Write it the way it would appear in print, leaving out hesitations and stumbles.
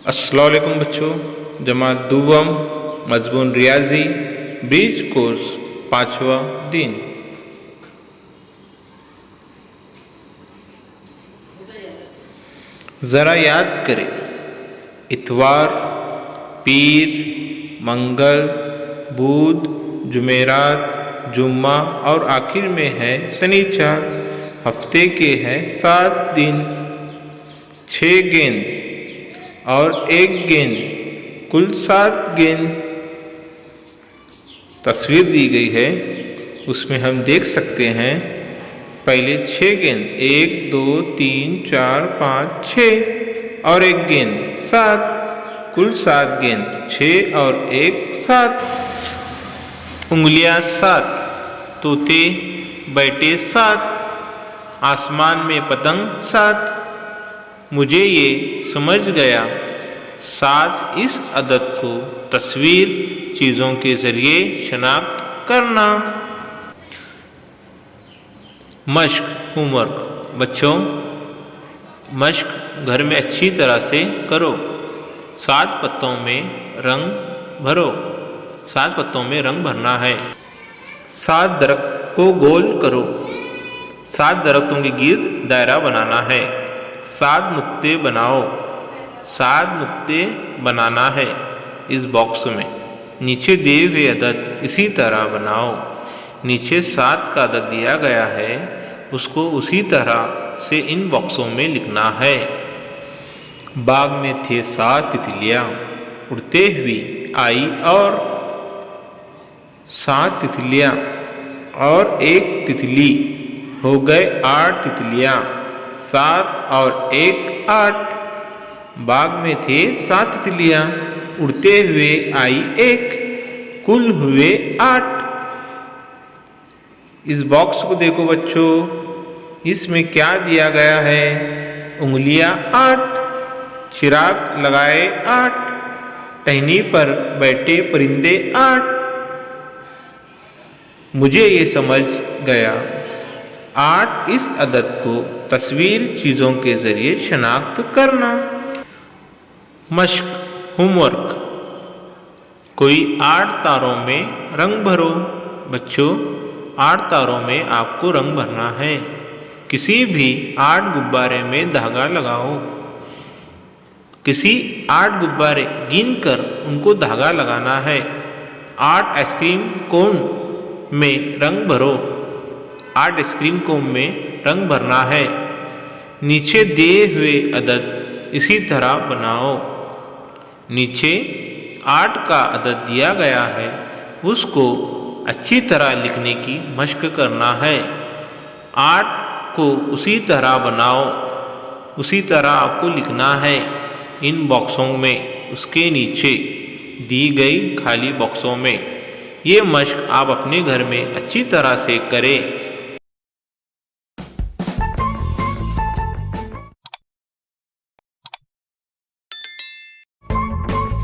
अस्सलाम वालेकुम बच्चों। जमात दुवम मजमून रियाजी ब्रिज कोर्स 5वां दिन। ज़रा याद करें, इतवार, पीर, मंगल, बुध, जुमेरात, जुम्मा और आखिर में है शनिचर। हफ्ते के हैं 7 दिन, 6 गेंद और 1 गेंद, कुल 7 गेंद। तस्वीर दी गई है, उसमें हम देख सकते हैं पहले 6 गेंद 1 2 3 4 5 6 और 1 गेंद 7, कुल 7 गेंद, 6 और 1 7। उंगलियां 7, तोते बैठे 7, आसमान में पतंग 7। मुझे ये समझ गया। 7 इस अदद को तस्वीर चीज़ों के ज़रिए शनाख्त करना। मश्क होमवर्क। बच्चों, मश्क घर में अच्छी तरह से करो। 7 पत्तों में रंग भरो। 7 पत्तों में रंग भरना है। 7 दरख्त को गोल करो। 7 दरख्तों के गिर्द दायरा बनाना है। 7 नुक्ते बनाओ। 7 नुक्ते बनाना है इस बॉक्स में। नीचे दिए हुए अदद इसी तरह बनाओ। नीचे 7 का अदद दिया गया है, उसको उसी तरह से इन बॉक्सों में लिखना है। बाग में थे 7 तितलियाँ, उड़ते हुई आई और 7 तितलियाँ और 1 तितली, हो गए 8 तितलियाँ। 7 और 1 8। बाग में थे 7 तितलियाँ, उड़ते हुए आई 1, कुल हुए 8। इस बॉक्स को देखो बच्चों, इसमें क्या दिया गया है? उंगलियां 8, चिराग लगाए 8, टहनी पर बैठे परिंदे 8। मुझे ये समझ गया। 8 इस अदद को तस्वीर चीज़ों के ज़रिए शनाख्त करना। मश्क होमवर्क। कोई 8 तारों में रंग भरो। बच्चों, 8 तारों में आपको रंग भरना है। किसी भी 8 गुब्बारे में धागा लगाओ। किसी 8 गुब्बारे गिनकर उनको धागा लगाना है। 8 आइसक्रीम कोन में रंग भरो। 8 आइसक्रीम कोन में रंग भरना है। नीचे दिए हुए अदद इसी तरह बनाओ। नीचे 8 का अदद दिया गया है, उसको अच्छी तरह लिखने की मश्क करना है। 8 को उसी तरह बनाओ, उसी तरह आपको लिखना है इन बॉक्सों में, उसके नीचे दी गई खाली बॉक्सों में। ये मश्क आप अपने घर में अच्छी तरह से करें।